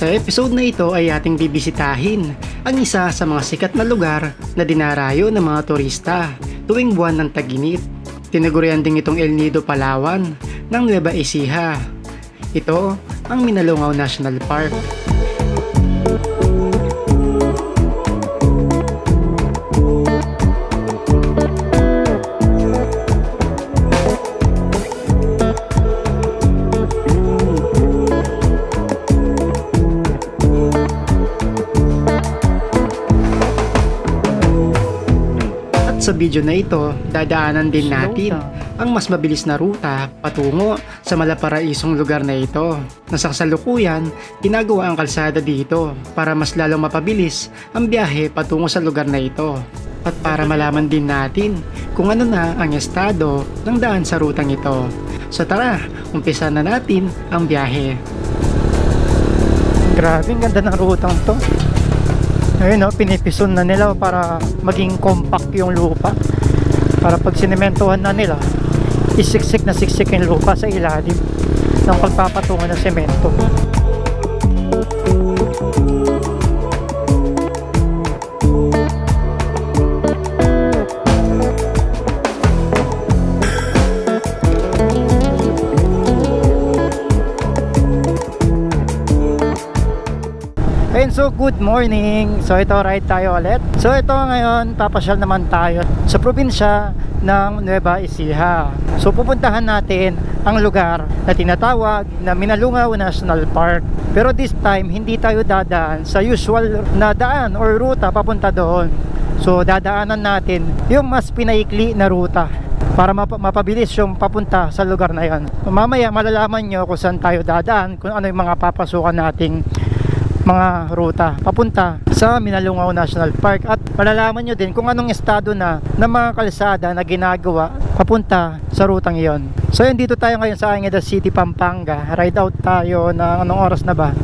Sa episode na ito ay ating bibisitahin ang isa sa mga sikat na lugar na dinarayo ng mga turista tuwing buwan ng tag-init. Tinagurian din itong El Nido, Palawan ng Nueva Ecija. Ito ang Minalungaw National Park. Sa video na ito, dadaanan din natin ang mas mabilis na ruta patungo sa malaparaisong lugar na ito. Na sa kasalukuyan, ginagawa ang kalsada dito para mas lalong mapabilis ang biyahe patungo sa lugar na ito. At para malaman din natin kung ano na ang estado ng daan sa rutang ito. So tara, umpisa na natin ang biyahe. Grabe, ang ganda ng rutang to. Ayun o, pinipison na nila para maging compact yung lupa. Para pag sinementohan na nila, isiksik na siksik yung lupa sa ilalim ng pagpapatungan ng semento. Ayun, so good morning. So ito, ride tayo ulit. So ito ngayon, papasyal naman tayo sa probinsya ng Nueva Ecija. So pupuntahan natin ang lugar na tinatawag na Minalungaw National Park. Pero this time, hindi tayo dadaan sa usual na daan or ruta papunta doon. So dadaanan natin yung mas pinaikli na ruta para mapabilis yung papunta sa lugar na yon. Mamaya malalaman nyo kung saan tayo dadaan, kung ano yung mga papasukan nating mga ruta papunta sa Minalungaw National Park, at malalaman nyo din kung anong estado na ng mga kalsada na ginagawa papunta sa rutang iyon. So yun, dito tayo ngayon sa Araneta City, Pampanga. Ride out tayo ng anong oras na ba?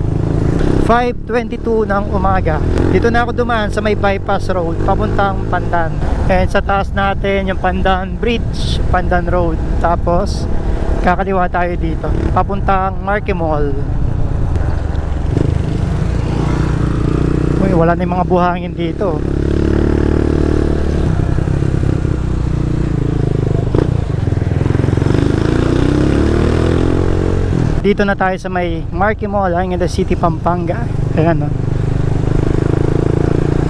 5:22 ng umaga. Dito na ako dumaan sa may bypass road papuntang Pandan. And sa taas natin yung Pandan Bridge, Pandan Road. Tapos kakaliwa tayo dito papuntang Marquee Mall. Wala na yung mga buhangin dito. Dito na tayo sa may Marquee Mall, Araneta City, Pampanga. Ayan, no?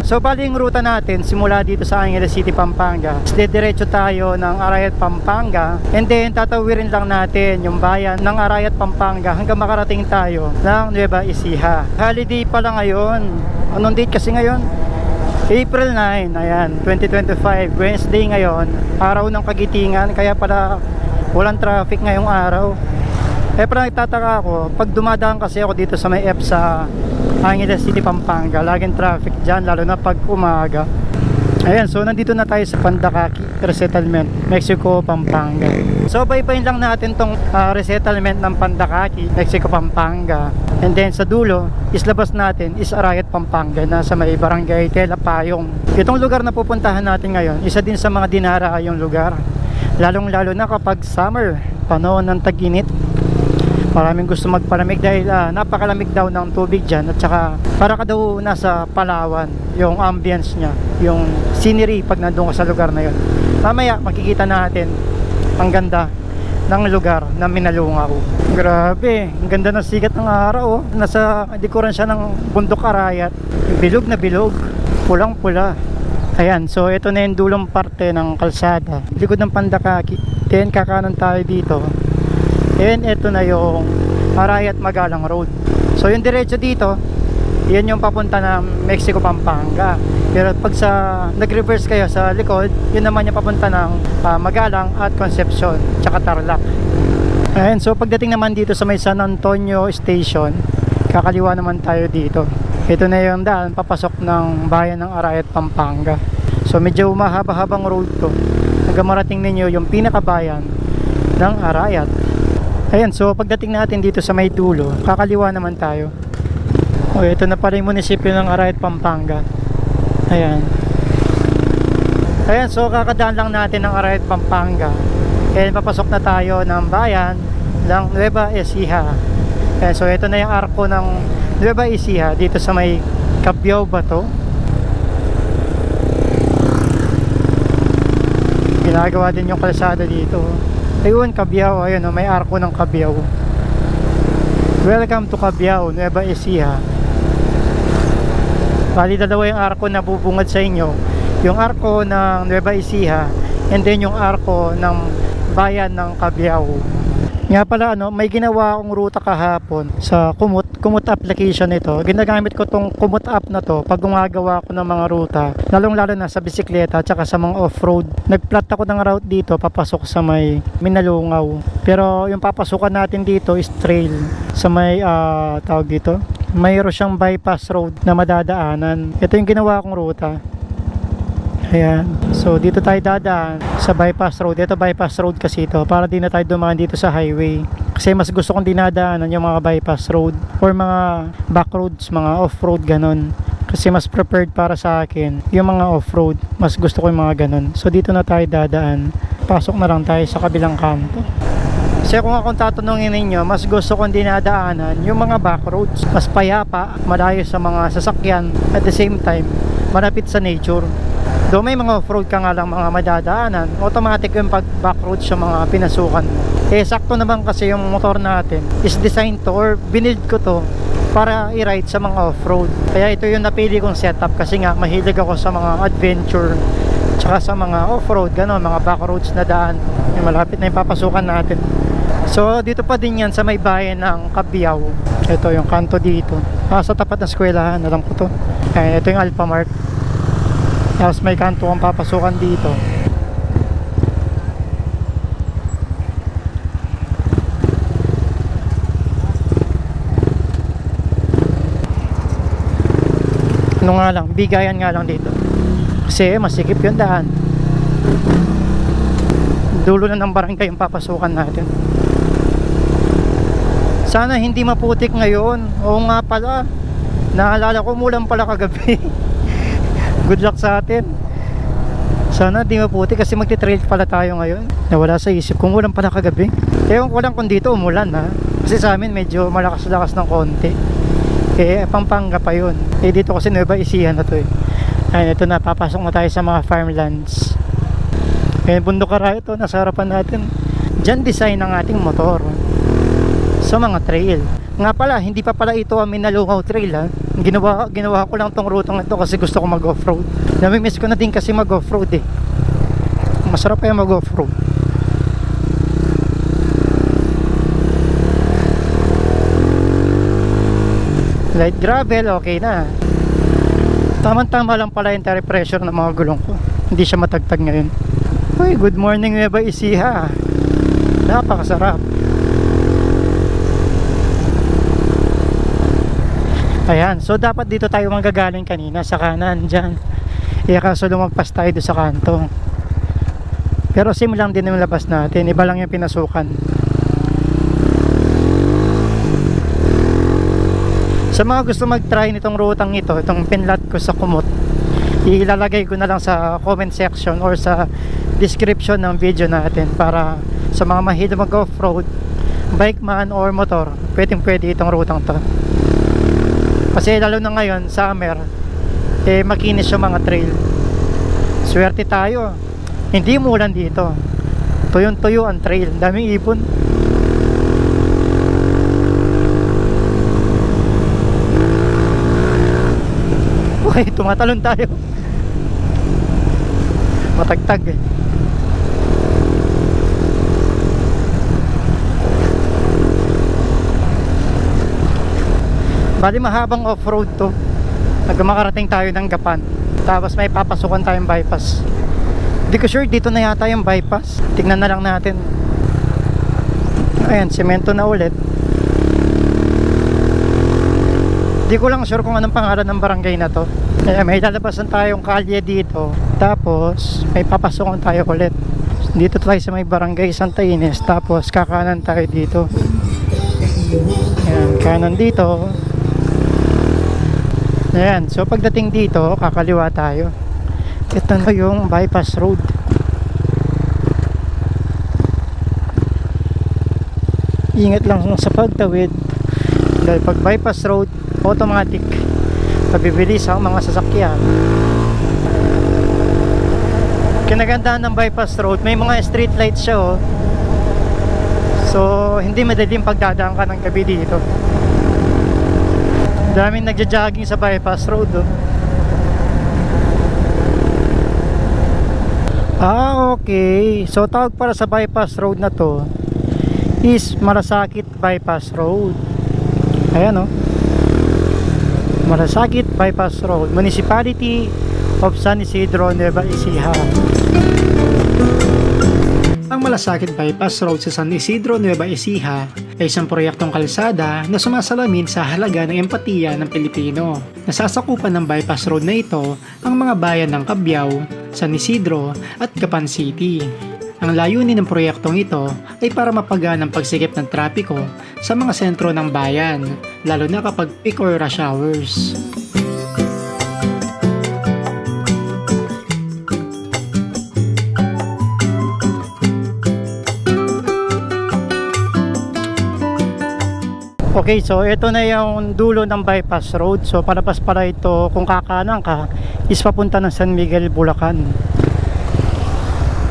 So bali yung ruta natin simula dito sa Araneta City, Pampanga, diretso tayo ng Arayat, Pampanga, and then tatawirin lang natin yung bayan ng Arayat, Pampanga hanggang makarating tayo ng Nueva Ecija. Holiday pala ngayon. Anong date kasi ngayon? April 9, ayan, 2025, Wednesday ngayon, araw ng kagitingan, kaya pala walang traffic ngayong araw. Parang nagtataka ako, pag dumadaan kasi ako dito sa may F sa Araneta City, Pampanga, laging traffic dyan, lalo na pag umaga. Ayan, so nandito na tayo sa Pandakaki Resettlement, Mexico, Pampanga. So baybayin lang natin tong resettlement ng Pandakaki, Mexico, Pampanga. And then sa dulo, islabas natin is Arayat, Pampanga, na sa may barangay Telapayong. Itong lugar na pupuntahan natin ngayon, isa din sa mga dinarayong lugar. Lalong lalo na kapag summer, panahon ng tag-init. Maraming gusto magpalamig dahil napakalamig daw ng tubig dyan, at saka para ka daw nasa Palawan, yung ambience nya, yung scenery pag nandun ka sa lugar na yun. Mamaya makikita natin ang ganda ng lugar na Minalungaw. Grabe, ang ganda ng sikat ng araw, oh. Nasa likuran siya ng bundok Arayat, bilog na bilog, pulang pula. Ayan, so ito na yung dulong parte ng kalsada, likod ng Pandakaki. Then kakanan tayo dito, and ito na yung Arayat Magalang Road. So yung diretso dito, yan yung papunta ng Mexico, Pampanga. Pero pag sa nag-reverse kayo sa likod, yun naman yung papunta ng Magalang at Concepcion, tsaka Tarlac. Ayan, so pagdating naman dito sa may San Antonio Station, kakaliwa naman tayo dito. Ito na yung daan papasok ng bayan ng Arayat, Pampanga. So medyo mahaba-habang road to hanggang marating ninyo yung pinakabayan ng Arayat. Ayan, so pagdating natin dito sa may dulo, kakaliwa naman tayo. O, ito na pala yung munisipyo ng Arayat, Pampanga. Ayan. Ayan, so kakadaan lang natin ng Arayat, Pampanga. And papasok na tayo ng bayan ng Nueva Ecija. Ayan, so ito na yung arko ng Nueva Ecija, dito sa may Cabiao ba to? Ginagawa din yung kalsada dito. Ayun, Cabiao, ayun, may arko ng Cabiao. Welcome to Cabiao, Nueva Ecija. Bali, dalawa yung arko na bubungad sa inyo. Yung arko ng Nueva Ecija and then yung arko ng bayan ng Cabiao. Nga pala, may ginawa akong ruta kahapon sa Kumut application ito. Ginagamit ko tong Kumut app na to pag gumagawa ako ng mga ruta, lalong lalo na sa bisikleta at sa mga off-road. Nagplot ako ng route dito papasok sa may Minalungaw, pero yung papasukan natin dito is trail sa may tawag dito, mayroon siyang bypass road na madadaanan. Ito yung ginawa kong ruta. Ayan. So dito tayo dadaan sa bypass road. Ito bypass road kasi ito, para di na tayo dumaan dito sa highway. Kasi mas gusto kong dinadaanan yung mga bypass road or mga back roads, mga off-road ganon. Kasi mas prepared para sa akin yung mga off-road. Mas gusto ko yung mga ganon. So dito na tayo dadaan. Pasok na lang tayo sa kabilang kanto. Kasi kung akong tatanungin ninyo, mas gusto kong dinadaanan yung mga back roads. Mas payapa, malayo sa mga sasakyan, at the same time malapit sa nature. Do may mga off-road ka nga lang mga madadaanan, automatic yung pag backroad sa mga pinasukan. Sakto naman kasi yung motor natin is designed to, or binild ko to para i-ride sa mga off-road. Kaya ito yung napili kong setup kasi nga mahilig ako sa mga adventure tsaka sa mga off-road, gano'n, mga backroads na daan. Yung malapit na yung papasukan natin. So dito pa din yan sa may bayan ng Cabiao. Ito yung kanto dito. Sa tapat ng eskwelahan, alam ko to. Ito yung Alphamart. Tapos may kanto kang papasukan dito. Ano nga lang, bigayan nga lang dito. Kasi masikip yung daan. Dulo na ng barangay yung papasukan natin. Sana hindi maputik ngayon. Oo nga pala, naalala ko umulan pala kagabi. Good luck sa atin. Sana di maputi kasi magti-trail pala tayo ngayon. Nawala sa isip kung ulan pala kagabi. Ewan ko lang kung dito umulan ha. Kasi sa amin medyo malakas-lakas ng konti. Pampanga pa yun. Dito kasi Nueva Ecija na to eh. Ayun, ito na, papasok na tayo sa mga farmlands. Bundok Kara ito, nasa harapan natin. Diyan design ng ating motor sa mga trail. Nga pala, hindi pa pala ito ang Minalungaw Trail ha. Ginawa ko lang tong rutang ito kasi gusto ko mag off-road. Namimiss ko na din kasi mag off-road eh. Masarap kaya mag off-road. Light gravel, okay na. Tama-tama lang pala yung tire pressure ng mga gulong ko. Hindi siya matagtag ngayon. Uy, good morning Nueva Ecija. Napakasarap. Ayan, so dapat dito tayo manggagaling kanina sa kanan dyan. Kaso lumagpas tayo doon sa kanto. Pero same lang din yung labas natin, iba lang yung pinasukan. Sa mga gusto mag-try nitong rutang ito, itong pinlat ko sa Kumut, ilalagay ko na lang sa comment section or sa description ng video natin para sa mga mahilig mag off-road, bike man or motor, pwedeng pwede itong rutang to. Kasi lalo na ngayon, summer, makinis yung mga trail. Swerte tayo, hindi umulan dito. Tuyong-tuyo ang trail, daming ipon. Okay, tumatalon tayo. Matagtag eh. Bali mahabang off-road to. Makarating tayo ng Gapan. Tapos may papasukan tayong bypass. Hindi ko sure dito na yata yung bypass. Tignan na lang natin. Ayan, semento na ulit. Hindi ko lang sure kung anong pangalan ng barangay na to. May lalabasan tayong kalye dito. Tapos may papasukan tayo ulit. Dito tayo sa may barangay Santa Ines. Tapos kakanan tayo dito. Ayan, kanan dito. Ayan, so pagdating dito, kakaliwa tayo. Ito na yung bypass road. Ingat lang sa pagtawid. Dahil pag bypass road, automatic. Pabibilis ang mga sasakyan. Kinagandaan ng bypass road, may mga street lights siya oh. So hindi madaling pagdadaan ka ng gabi dito. Daming nagja-jogging sa bypass road oh. Okay. So tawag para sa bypass road na to is Malasakit Bypass Road. Ayan oh. Malasakit Bypass Road, Municipality of San Isidro, Nueva Ecija. Ang Malasakit Bypass Road sa San Isidro, Nueva Ecija ay isang proyektong kalsada na sumasalamin sa halaga ng empatiya ng Pilipino. Nasasakupan ng bypass road na ito ang mga bayan ng Cabiao, San Isidro at Gapan City. Ang layunin ng proyektong ito ay para mapagaan ang pagsikip ng trapiko sa mga sentro ng bayan, lalo na kapag peak or rush hours. Okay, so ito na yung dulo ng bypass road. So palabas pala ito, kung kakanan ka, is papunta ng San Miguel, Bulacan.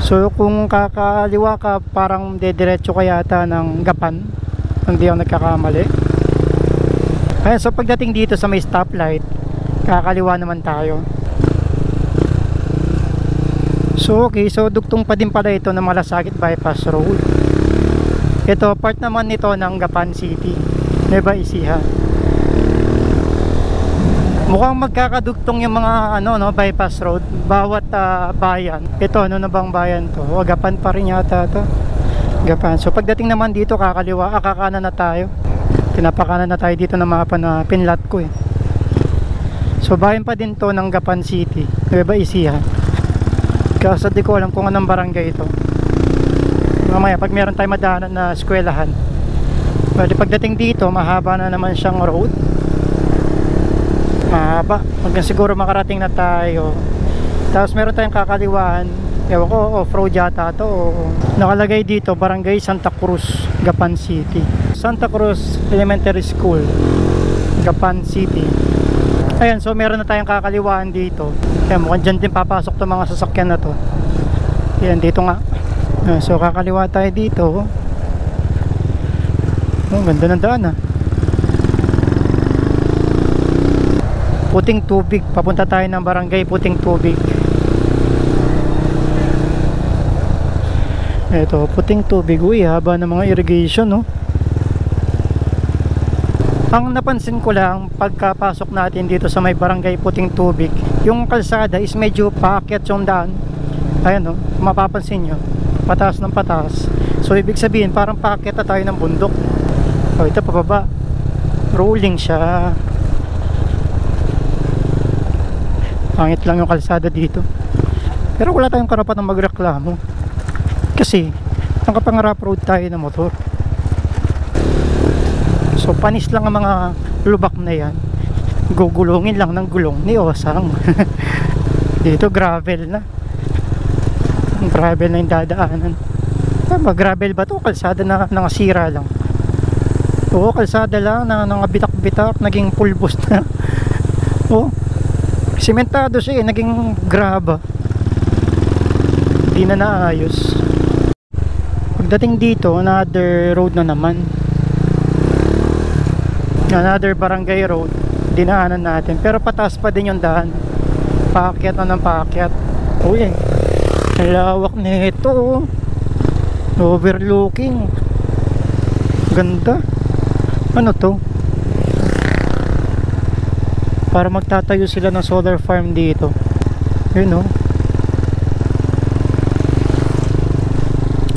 So kung kakaliwa ka, parang dediretso ka yata ng Gapan, hindi ako nagkakamali. Ayan, so pagdating dito sa may stoplight, kakaliwa naman tayo. So okay, so dugtong pa din pala ito ng Malasakit Bypass Road. Ito, part naman nito ng Gapan City, Nueva Ecija. Mukhang magkakadugtong yung mga bypass road, bawat bayan. Ito, ano na bang bayan to? O, Gapan pa rin yata to. Gapan. So pagdating naman dito, kakanan na tayo. Pinapakanan na tayo dito ng mapa na pinlat ko eh. So bayan pa din to ng Gapan City, Nueva Ecija. Kasi di ko alam kung anong barangay ito. Mamaya pag meron tayo madaanan na eskwelahan. Pwede pagdating dito, mahaba na naman siyang road. Mahaba, hanggang siguro makarating na tayo. Tapos meron tayong kakaliwaan, ewan ko, off-road yata to o, nakalagay dito, Barangay Santa Cruz, Gapan City. Santa Cruz Elementary School, Gapan City. Ayan, so meron na tayong kakaliwaan dito. Ayan, mukhang dyan din papasok itong mga sasakyan na to. Ayan, dito nga. Ayan, so kakaliwa tayo dito. Oh, ganda ng daan ah. Puting Tubig, papunta tayo ng Barangay Puting Tubig. Ito, Puting Tubig. Uy, haba ng mga irrigation, no? Ang napansin ko lang pagkapasok natin dito sa may Barangay Puting Tubig, yung kalsada is medyo paakyat yung daan. Ayan, no? Mapapansin nyo, pataas ng pataas. So ibig sabihin parang paakyat na tayo ng bundok. Oh, ito pababa, rolling siya. Pangit lang yung kalsada dito. Pero wala tayong karapatang magreklamo. Kasi nakapangarap road tayo ng motor. So panis lang ang mga lubak na yan. Gugulungin lang ng gulong ni Osang. Dito gravel na. Gravel na yung dadaanan. Tama, gravel ba to? Kalsada na nangasira lang. Oo, kalsada lang na nangabitak-bitak, naging pulbos na. Oo, simentado siya eh, naging graba. Hindi na naayos. Pagdating dito, another road na naman. Another barangay road. Dinaanan natin. Pero pataas pa din yung daan. Paakyat na ng paakyat. Uy, lawak nito. Overlooking. Ganda. Ano to? Para magtatayo sila ng solar farm dito. Yun o.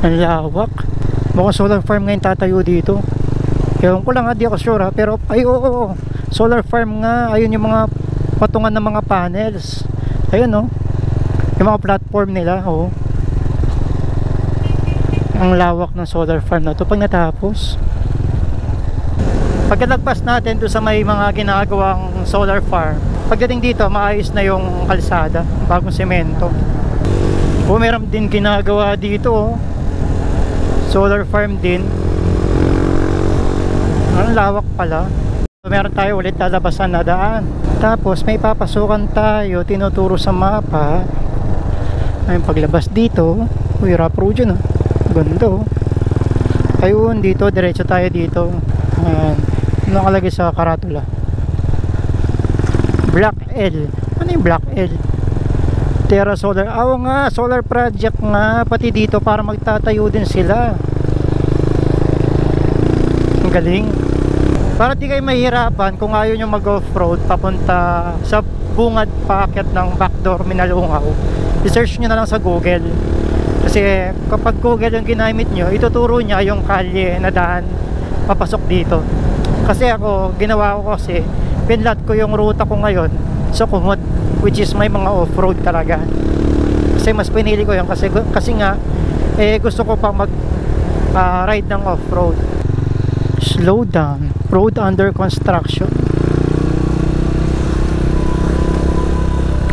Ang lawak. Mukhang solar farm ngayon tatayo dito. Ewan ko lang ha, di ako sure ha. Pero ay oo, solar farm nga. Ayun yung mga patungan ng mga panels. Ayun o. Yung mga platform nila o. Ang lawak ng solar farm na to pag natapos. Pagkalagpas natin doon sa may mga ginagawang solar farm, pagdating dito maayos na yung kalsada, bagong semento. O meron din ginagawa dito oh. Solar farm din. Ang lawak pala. Meron tayo ulit lalabasan na daan. Tapos may papasukan tayo, tinuturo sa mapa. Ayun, paglabas dito, uy, rough road yun, ganda, oh. Ayun, dito, diretso tayo dito. Ayan, nakalagay sa karatula, Black L. Ano yung Black L? Terra Solar. Nga, solar project nga. Pati dito para magtatayo din sila. Ang galing. Para di kayo mahirapan kung ayaw nyo mag-off-road papunta sa bungad paakyat ng backdoor Minalungaw, i-search nyo na lang sa Google. Kasi kapag Google yung ginamit nyo, ituturo niya yung kalye na daan papasok dito. Kasi ako, ginawa ko kasi pinlat ko yung ruta ko ngayon sa Kumot, which is may mga off-road talaga. Kasi mas pinili ko yun kasi nga gusto ko pa mag ride ng off-road. Slow down, road under construction.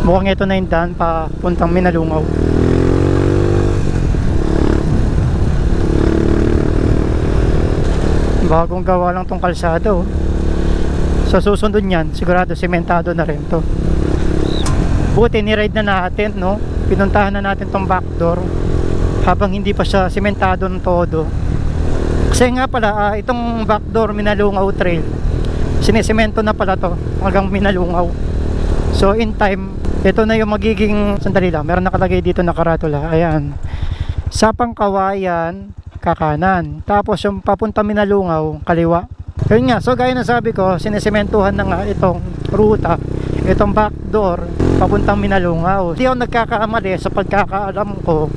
Mukhang ito na yung daan papuntang Minalungaw. Bagong gawa lang tong kalsada, oh. Sa susunod niyan, sigurado sementado na rin to. Buti ni-ride na natin, no? Pinuntahan na natin tong backdoor habang hindi pa siya sementado ng todo. Kasi nga pala, itong backdoor Minalungaw Trail, sinisemento na pala to hanggang Minalungaw. So in time, ito na yung magiging, sandali lang, meron nakalagay dito na karatula. Ayan, Sapang Kawayan kakanan, tapos yung papunta Minalungaw kaliwa. Yun nga, so gaya na sabi ko, sinisementuhan na nga itong ruta, itong backdoor papuntang Minalungaw. Hindi ako nagkakamali sa pagkakaalam ko.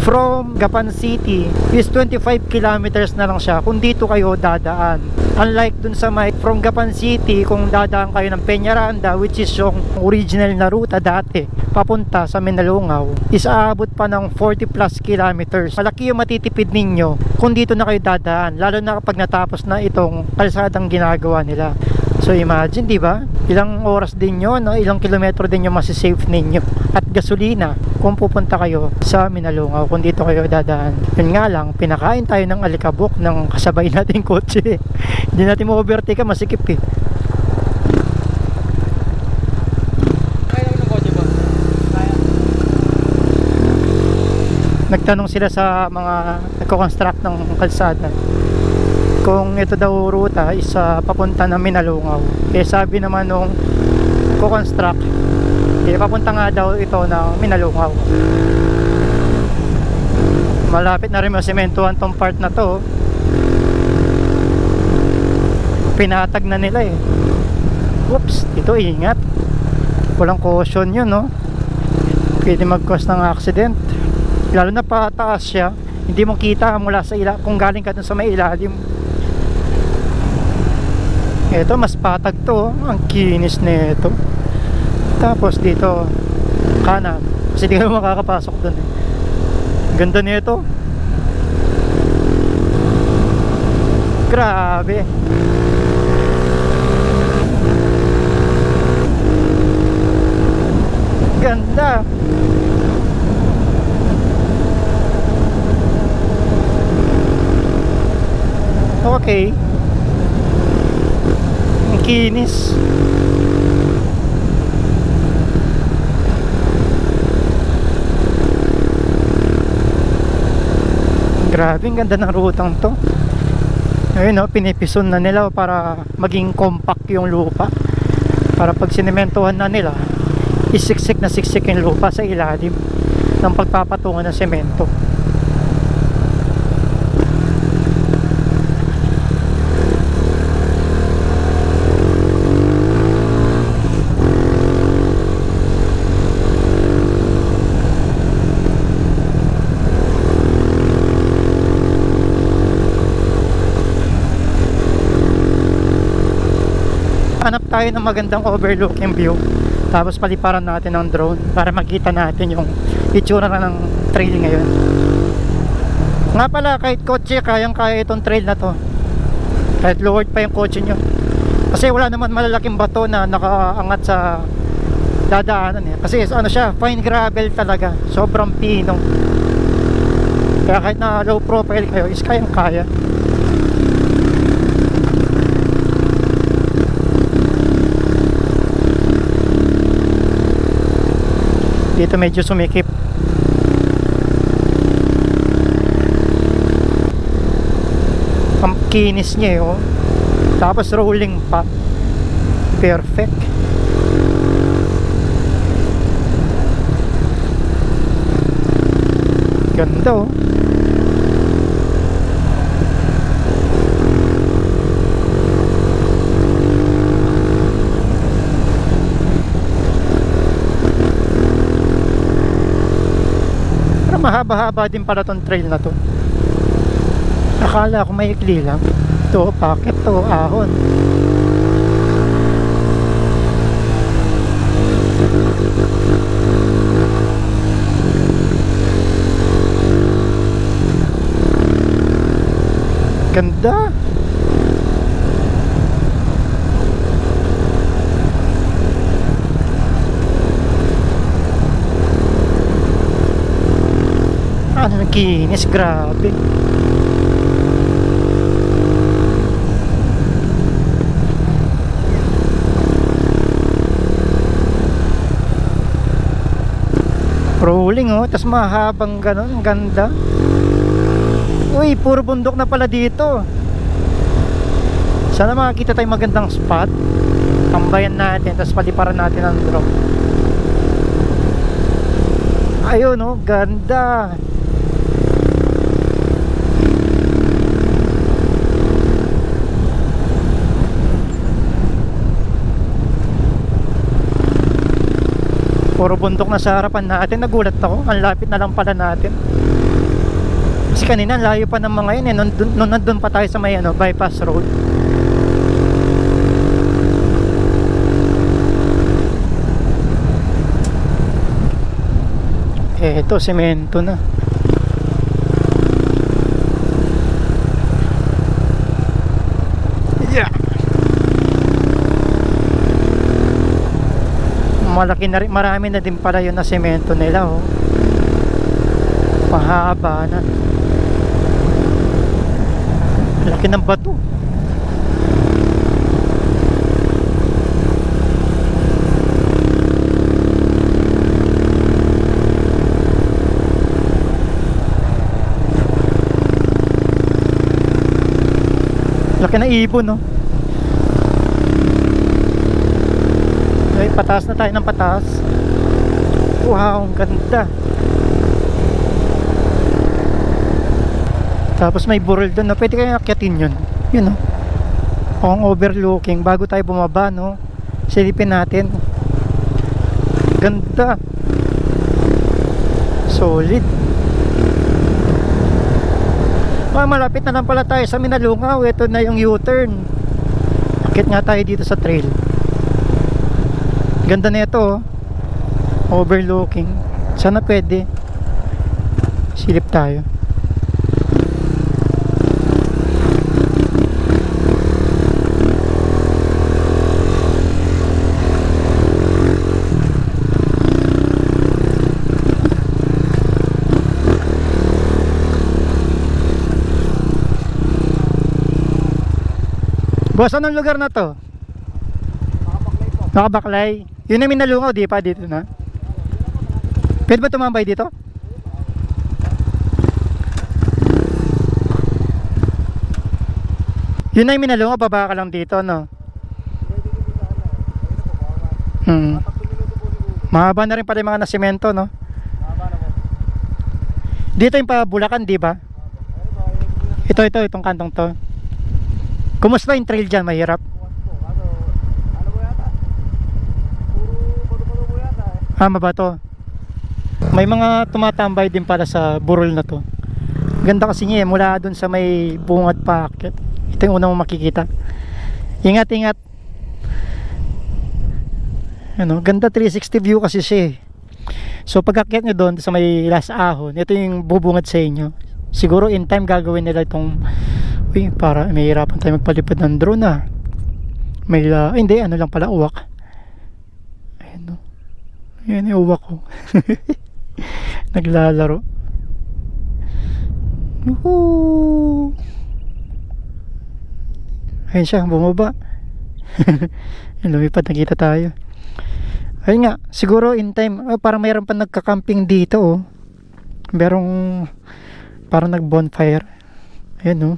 From Gapan City is 25 kilometers na lang siya kung dito kayo dadaan. Unlike dun sa from Gapan City, kung dadaan kayo ng Peñaranda, which is yung original na ruta dati papunta sa Minalungaw, is aabot pa ng 40 plus kilometers. Malaki yung matitipid ninyo kung dito na kayo dadaan, lalo na kapag natapos na itong kalsadang ginagawa nila. So imagine, di ba? Ilang oras din yun, no? Ilang kilometro din yung masisave ninyo at gasolina kung pupunta kayo sa Minalungaw kung dito kayo dadaan. Yun nga lang, pinakain tayo ng alikabok ng kasabay nating kotse. Hindi natin ma-overtake, masikip eh. Nagtanong sila sa mga nagko-construct ng kalsada kung ito daw ruta is papunta na Minalungaw. Sabi naman nung co-construct, papunta nga daw ito ng Minalungaw. Malapit na rin masementuhan tong part na to. Pinatag na nila eh. Oops, ito ingat. Walang caution yun, no? Pwede mag-cause ng accident. Lalo na pataas siya, hindi mo kita mula sa kung galing ka dun sa may ilalim. Ito mas patag to, ang kinis nito. Tapos dito kanan, kasi di ka makakapasok dun eh. Ganda nito. Grabe. Ganda. Okay. Ang kinis. Grabe, ang ganda ng rutang to. Ayun, no, pinipison na nila para maging compact yung lupa. Para pag sinementohan na nila, isiksik na siksik yung lupa sa ilalim ng pagpapatungan ng semento. Hanap tayo ng magandang overlooking view, tapos paliparan natin ng drone para makita natin yung itsura na ng trail ngayon. Nga pala, kahit kotse, kayang-kaya itong trail na to, kahit lowered pa yung kotse nyo, kasi wala naman malalaking bato na nakaangat sa dadaanan eh. Kasi ano siya, fine gravel talaga, sobrang pinong, kaya kahit na low profile kayo is kayang-kaya. Dito medyo sumikip. Ang kinis niya oh. Tapos rolling pa. Perfect. Ganda oh. Pero mahaba-haba din pala tong trail na to. Akala ko maikli lang. Ito, packet to, ahon. Ganda. Ano nakinis, grabe. Rolling oh, tas mahabang ganon, ganda. Uy, puro bundok na pala dito. Sana makakita tayong magandang spot. Tambayan natin, tas paliparan natin ang drone. Ayun oh, ganda. Puro bundok na sa harapan natin. Nagulat ako, ang lapit na lang pala natin. Kasi kanina layo pa ng mga yun eh. Nung nandun pa tayo sa may bypass road. Eto, semento na. Yeah. Malaki na rin, marami na din pala yun na semento nila oh. Pahaba na. Laki ng bato. Laki na ibon no. Ay, pataas na tayo ng pataas. Wow, ang ganda. Tapos may burol doon na pwede kayong akyatin yun. Yun no. Ang overlooking bago tayo bumaba no. Silipin natin. Ganda. Solid. Malapit na lang pala tayo sa Minalungaw. Ito na yung U-turn. Akit nga tayo dito sa trail. Ganda na ito oh. Overlooking. Sana pwede. Silip tayo. Boss, anong lugar na to? Nakabaklay po. Nakabaklay. Yun na Minalungaw, di pa dito na? Pwede ba tumambay dito? Yun na yung Minalungaw, baba ka lang dito, no? Mahaba na rin pala yung mga nasimento, no? Mahaba na po. Dito yung pa Bulacan, di ba? Itong kantong to. Kumusta yung trail dyan? Mahirap? Ano po yata? Puro bato-bato po yata eh. Ah, mabato. May mga tumatambay din pala sa burol na to. Ganda kasi niya eh, mula dun sa may bungad paakyat. Ito yung unang mo makikita. Ingat, ingat. Ano, ganda 360 view kasi siya eh. So pag akyat nyo doon sa may last ahon, ito yung bubungad sa inyo. Siguro in time gagawin nila itong para may hirapan tayo magpalipad ng drone ah. May hindi, ano lang pala, uwak. Ayan no. Ayan yung uwak ko. Naglalaro. Woohoo! Ayun siya, bumaba. Lumipad, nakita tayo. Ayun nga, siguro in time, parang mayroon pa nagka-camping dito, oh. Merong parang nag-bonfire. Ayun, oh.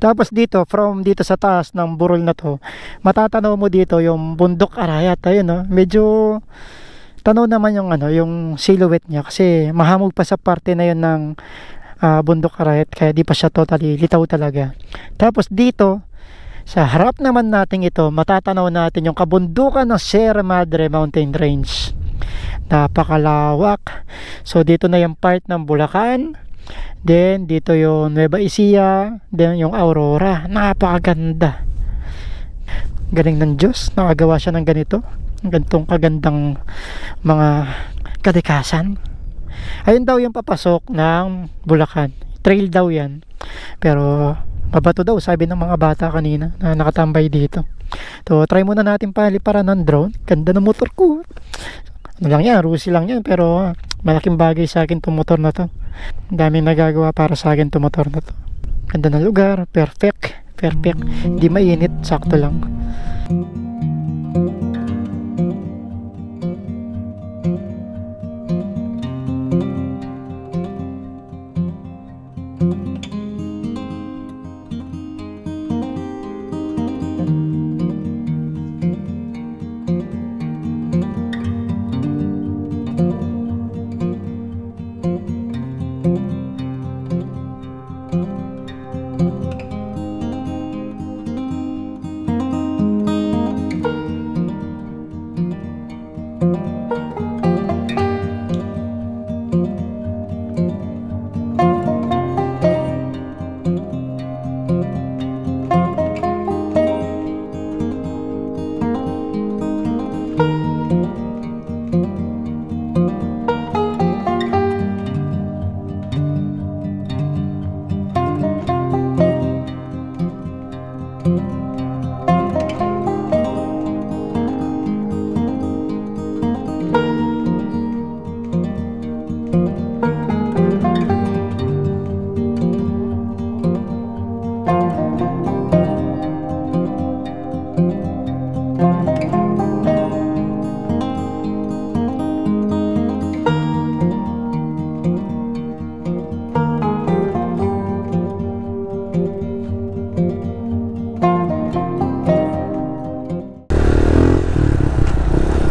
Tapos dito, from dito sa taas ng burol na to, matatanaw mo dito yung bundok Arayat. Ayun, oh. Medyo tanaw naman yung yung silhouette niya kasi mahamog pa sa parte na yun ng bundok Arayat, kaya di pa siya totally litaw talaga. Tapos dito sa harap naman natin ito, matatanaw natin yung kabundukan ng Sierra Madre Mountain Range. Napakalawak. So dito na yung part ng Bulacan, then dito yung Nueva Ecija, then yung Aurora. Napakaganda. Galing ng Diyos, nakagawa siya ng ganitong kagandang mga kadikasan. Ayun daw yung papasok ng Bulacan, trail daw yan, pero mabato daw sabi ng mga bata kanina na nakatambay dito. So try muna natin paliparan ng drone. Ganda ng motor ko. Ano lang yan, Rusi lang yan, pero malaking bagay sa akin itong motor na to. Ang daming nagagawa para sa akin itong motor na to. Ganda ng lugar, perfect. Hindi mainit, sakto lang.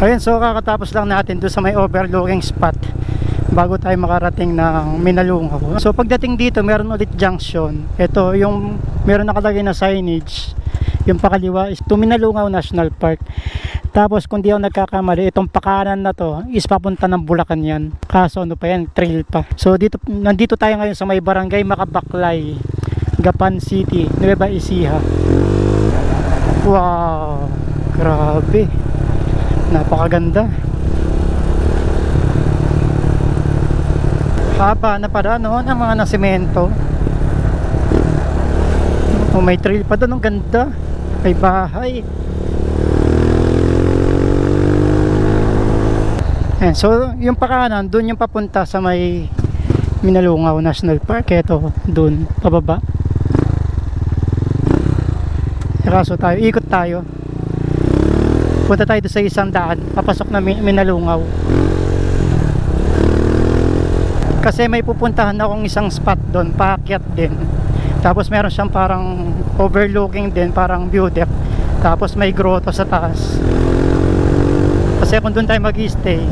Ayun, so kakatapos lang natin doon sa may overlooking spot bago tayo makarating ng Minalungaw. So pagdating dito, meron ulit junction. Ito yung meron nakalagay na signage. Yung pakaliwa is to Minalungaw National Park. Tapos kung di ako nagkakamali, itong pakanan na to is papunta ng Bulacan yan. Kaso ano pa yan, trail pa. So nandito tayo ngayon sa may barangay Makabaklay, Gapan City, Nueva Ecija. Wow, grabe. Napakaganda. Haba na pa noon ang mga nasemento. Oh, may trail pa doon, ang ganda. May bahay. Ayan, so yung pakanan, doon yung papunta sa may Minalungaw National Park. Ito, doon, pababa. Kaso tayo, ikot tayo. Punta tayo sa isang daan, papasok na Minalungaw. Kasi may pupuntahan akong isang spot doon, paakyat din. Tapos meron siyang parang overlooking din, parang view deck. Tapos may grotto sa taas. Kasi kung doon tayo mag-stay,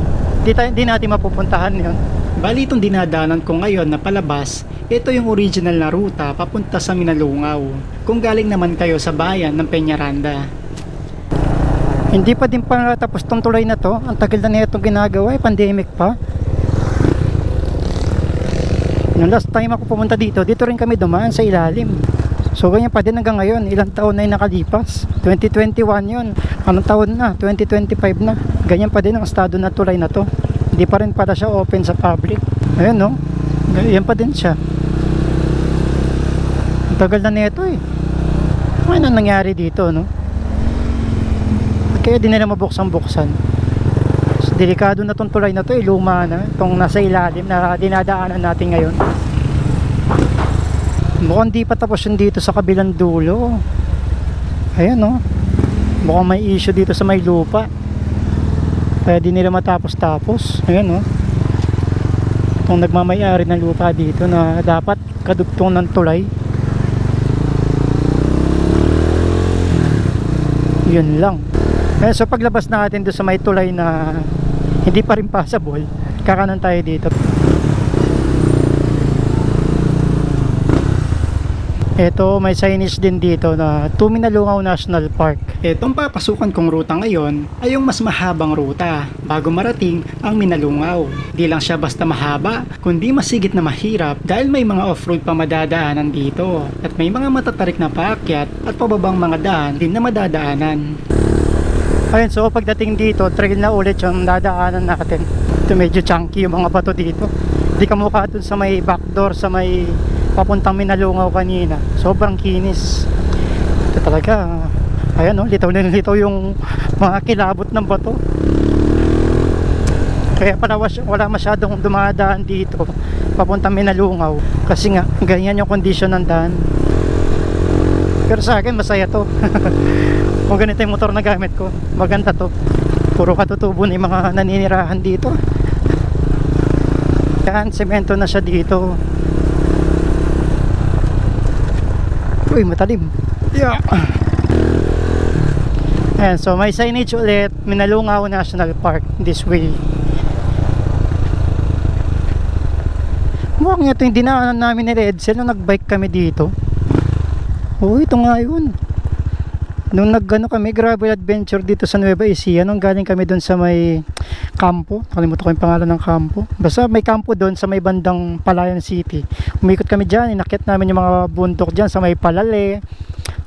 di natin mapupuntahan yun. Bali itong dinadaanan ko ngayon na palabas, ito yung original na ruta papunta sa Minalungaw. Kung galing naman kayo sa bayan ng Peñaranda. Hindi pa din pa tapos tong tulay na to. Ang tagal na itong ginagawa, pandemic pa. Nung last time ako pumunta dito rin kami dumaan sa ilalim. So ganyan pa din hanggang ngayon. Ilang taon na yung nakalipas. 2021 yun. Anong taon na? 2025 na. Ganyan pa din ang estado na tulay na to. Hindi pa rin pala siya open sa public. Ayun, no? Yan pa din siya. Ang tagal na nito eh. Ano nangyari dito, no? Kaya di nila mabuksan-buksan. So, delikado na tong tulay na to, luma na itong nasa ilalim na dinadaanan natin ngayon. Mukhang di pa tapos yun dito sa kabilang dulo. Ayan, no? Mukhang may issue dito sa may lupa. Kaya di nila matapos-tapos. Ayan, oh. Itong nagmamayari ng lupa dito na dapat kadugtong ng tulay. Yun lang. Kaya so paglabas natin doon sa may tulay na hindi pa rin passable, kakanan tayo dito. Ito, may signage din dito na Tuminalungaw National Park. Itong papasukan kong ruta ngayon ay yung mas mahabang ruta bago marating ang Minalungaw. Di lang siya basta mahaba, kundi masigit na mahirap dahil may mga off-road pa madadaanan dito. At may mga matatarik na paakyat at pababang mga daan din na madadaanan. Ayun, so pagdating dito, trail na ulit yung dadaanan natin. Ito medyo chunky yung mga bato dito. Di kamukha dun sa may backdoor, sa may papuntang Minalungaw kanina. Sobrang kinis. Ito talaga, ayan, oh, litaw na litaw yung mga kilabot ng bato. Kaya pala wala masyadong dumadaan dito papuntang Minalungaw. Kasi nga, ganyan yung kondisyon ng daan. Pero sa akin, masaya to. Kung ganito yung motor na gamit ko, maganda to. Puro katutubo na yung mga naninirahan dito. Yan, semento na siya dito. Uy, matalim. Yeah. Ayan, so may signage ulit, Minalungaw National Park, this way. Mukhang ito yung dinaanan namin ni Edsel nung nagbike kami dito. Oo, ito nga yun. Nung nagano kami, gravel adventure dito sa Nueva Ecija, nung galing kami doon sa may kampo, nakalimutan ko yung pangalan ng kampo. Basta may kampo doon sa may bandang Palayan City. Umikot kami dyan, inakyat namin yung mga bundok dyan sa may Palale,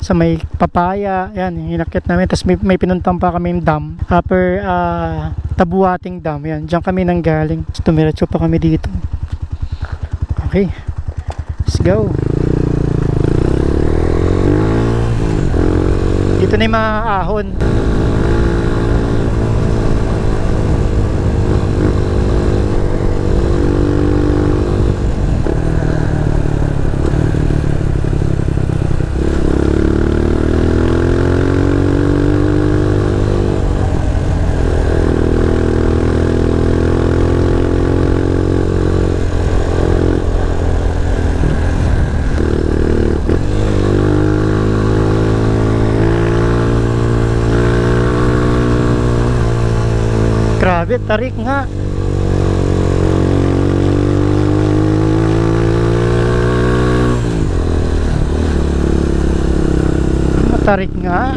sa may Papaya, yan, inakyat namin. Tapos may pinuntang pa kami yung dam, Upper Tabuating Dam, yan, dyan kami nang galing. So, tumiretso pa kami dito. Okay, let's go. Dito na yung mga ahon. Grabe, tarik nga. Matarik nga.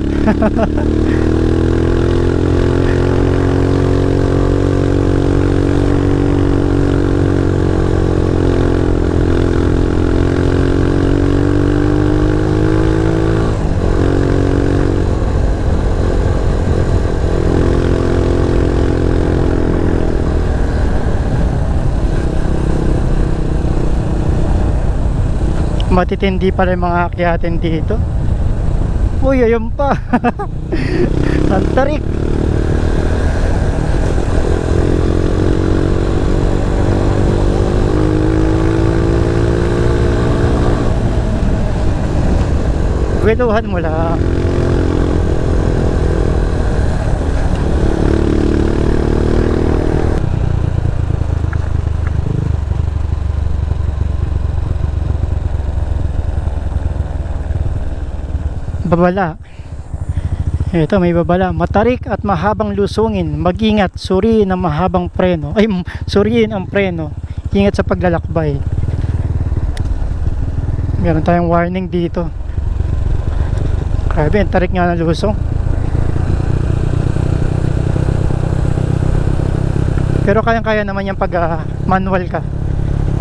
Matitindi pala yung mga akyatin dito. Uy, ayun pa. Ang tarik. Gweluhan mo lang. Babala. Ito, may babala. Matarik at mahabang lusungin. Mag-ingat. Suriin ang mahabang preno. Ay, suriin ang preno. Ingat sa paglalakbay. Meron tayong warning dito. Grabe, ang tarik nga ng lusong. Pero kayang-kaya naman yung pag manual ka.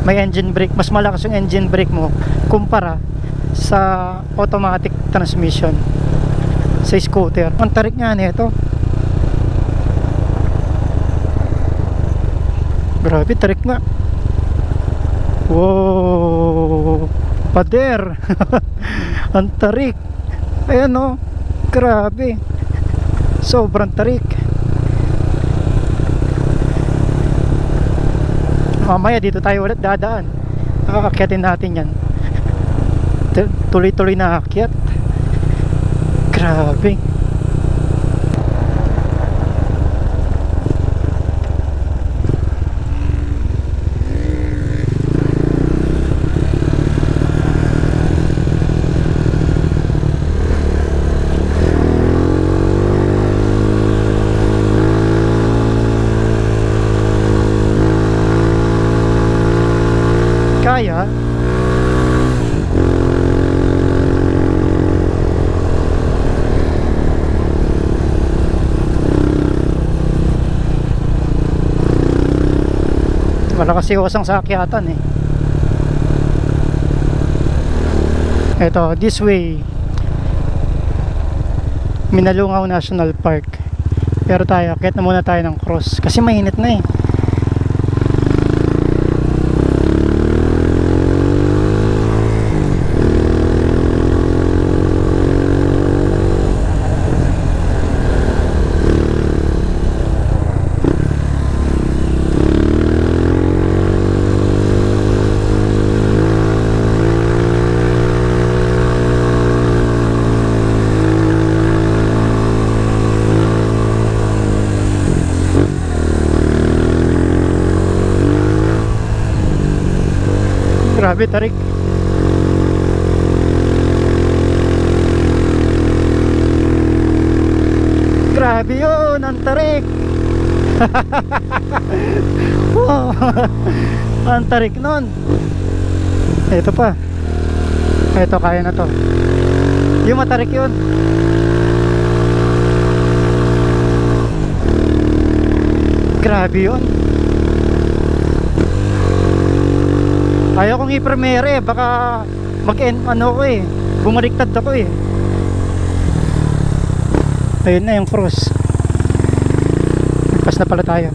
May engine brake. Mas malakas yung engine brake mo kumpara sa automatic transmission sa scooter. Ang tarik nga nito. Grabe, tarik nga. Wow, pader. Ang tarik. Ayan, oh, grabe, sobrang tarik. Mamaya dito tayo ulit dadaan. Akyatin natin yan. Tuloy-tuloy na akyat. Grabe. Wala kasi usang sakyatan eh. Ito, this way. Minalungaw National Park. Pero tayo, akit na muna tayo ng cross. Kasi mainit na eh. Grabe, tarik. Grabe yun, ang tarik. Wow. Ang tarik nun. Ito pa. Ito, kaya na to. Yung matarik yun. Grabe yun. Ayaw kong i-premiere, baka ano ko eh, bumaliktad ako eh. Ayun na yung cross. Pas na pala tayo.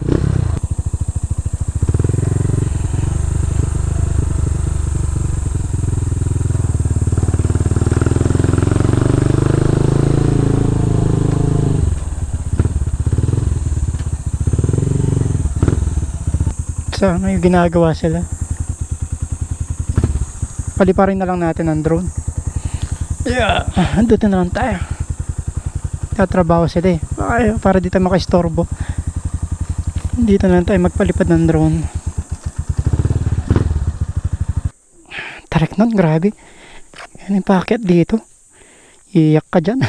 Sana yung ginagawa sila. Paliparin na lang natin ang drone. Yeah, andito na lang tayo. Tatrabaho sila eh. Ay, para dito makaistorbo. Dito na lang tayo magpalipad ng drone. Tarik nun, grabe. Yan yung packet dito. Iyak ka dyan.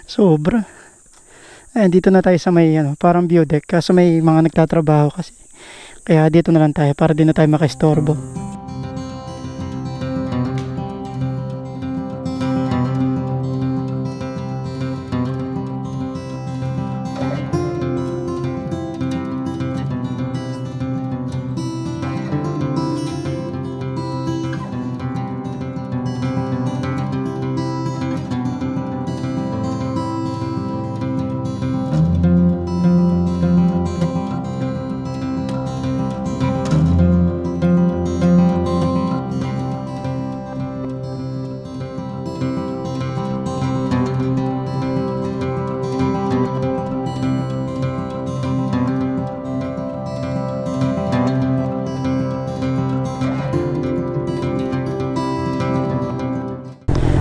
Sobra. Ayan, dito na tayo sa may parang view deck. Kaso may mga nagtatrabaho kasi. Kaya dito na lang tayo para di na tayo makaistorbo.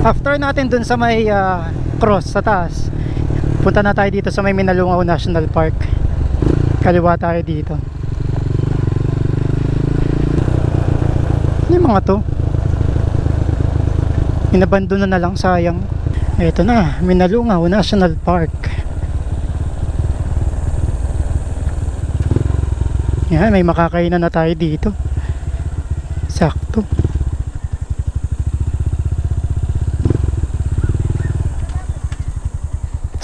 After natin dun sa may cross sa taas, punta na tayo dito sa may Minalungaw National Park. Kaliwa tayo dito. Yung mga to inabandon na lang, sayang. Ito na, Minalungaw National Park. Yan, may makakainan na tayo dito. Sakto.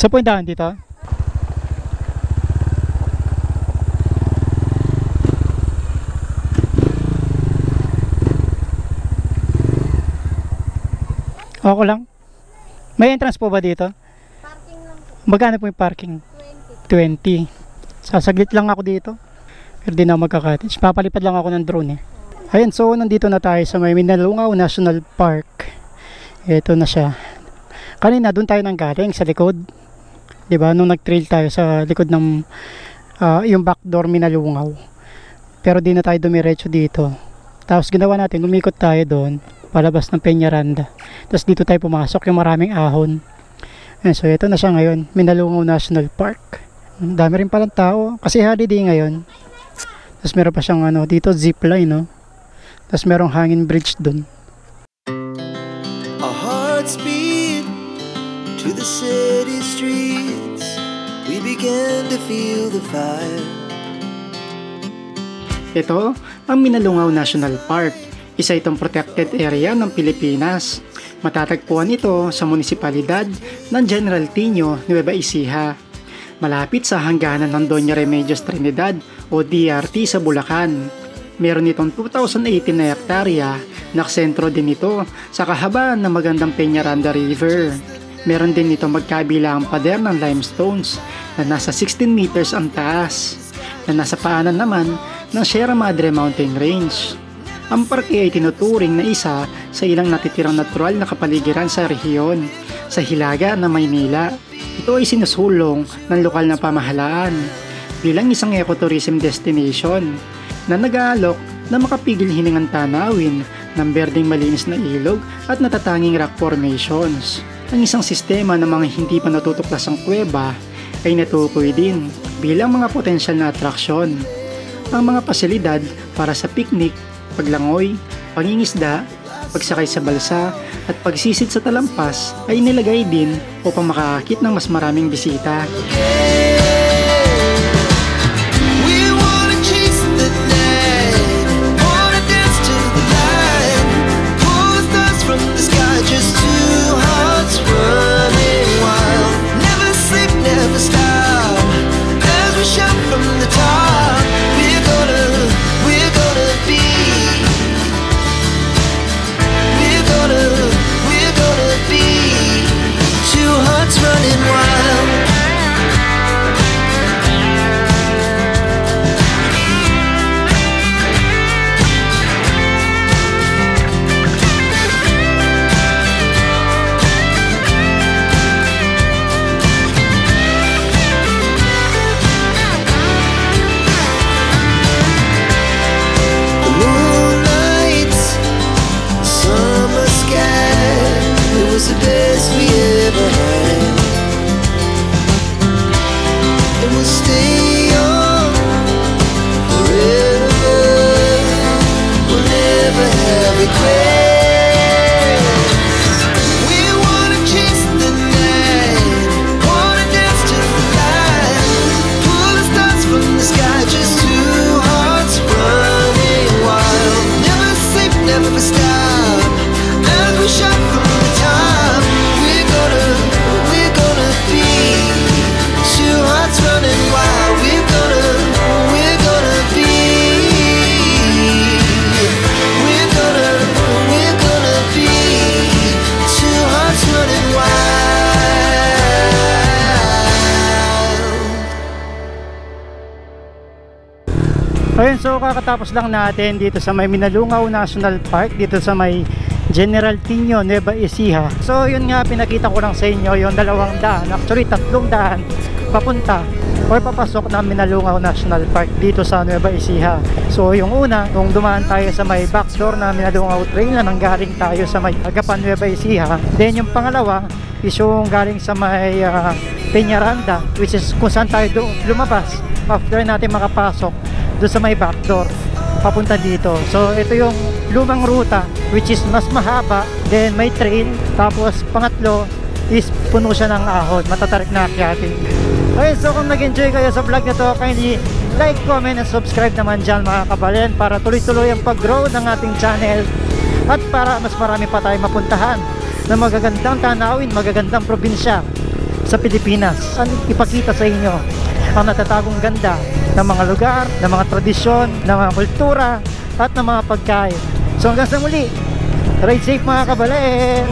Sa puntahan dito? Ako lang. May entrance po ba dito? Parking lang po. Magkano po yung parking? 20. 20. Sasaglit lang ako dito. Pero di na ako magka-cottage. Papalipad lang ako ng drone eh. Ayun, so nandito na tayo sa may Minalungaw National Park. Ito na siya. Kanina doon tayo nang galing sa likod. 'Di ba? Nung nag-trail tayo sa likod ng yung backdoor Minalungaw. Pero di na tayo dumiretso dito. Tapos ginawa natin, umikot tayo doon palabas ng Peñaranda. Tapos dito tayo pumasok, yung maraming ahon. And so ito na siya ngayon, Minalungaw National Park. Ang dami rin palang tao kasi holiday ngayon. Tapos meron pa siyang dito zipline, no? Tapos merong hanging bridge doon. Our hearts beat to the city streets. We began to feel the fire. Ito ang Minalungaw National Park. Isa itong protected area ng Pilipinas. Matatagpuan ito sa munisipalidad ng General Tino, Nueva Ecija. Malapit sa hangganan ng Doña Remedios Trinidad o DRT sa Bulacan. Meron itong 2,018 na hektarya, naksentro din ito sa kahabaan ng magandang Peñaranda River. Meron din ito magkabilang pader ng limestones na nasa 16 meters ang taas, na nasa paanan naman ng Sierra Madre Mountain Range. Ang parke ay tinuturing na isa sa ilang natitirang natural na kapaligiran sa rehiyon, sa hilaga ng Maynila. Ito ay sinusulong ng lokal na pamahalaan bilang isang ecotourism destination na nag-aalok na makapigil hiningang tanawin ng berdeng malinis na ilog at natatanging rock formations. Ang isang sistema ng mga hindi pa natutuklasang kuweba ay natukoy din bilang mga potensyal na atraksyon. Ang mga pasilidad para sa picnic, paglangoy, pangingisda, pagsakay sa balsa at pagsisid sa talampas ay nilagay din upang makaakit ng mas maraming bisita. Ayun, so kakatapos lang natin dito sa may Minalungaw National Park, dito sa may General Tinio, Nueva Ecija. So yun nga, pinakita ko lang sa inyo yung 2 daan, actually 3 daan papunta or papasok ng Minalungaw National Park dito sa Nueva Ecija. So yung una, kung dumaan tayo sa may backdoor na Minalungaw Trail na nanggaling tayo sa may Agapan, Nueva Ecija. Then yung pangalawa is yung galing sa may Peñaranda, which is kung saan tayo lumabas after natin makapasok doon sa may backdoor papunta dito. So ito yung lumang ruta, which is mas mahaba, then may trail, tapos pangatlo is puno siya ng ahon, matatarik na akyatin. Okay, so kung nag-enjoy kayo sa vlog na to, kindly like, comment, and subscribe naman dyan mga kabalen, para tuloy-tuloy ang pag-grow ng ating channel at para mas marami pa tayo mapuntahan na magagandang tanawin, magagandang probinsya sa Pilipinas. Ang ipakita sa inyo ang natatagong ganda ng mga lugar, ng mga tradisyon, ng mga kultura at ng mga pagkain. So hanggang sa muli, ride safe mga kabalen!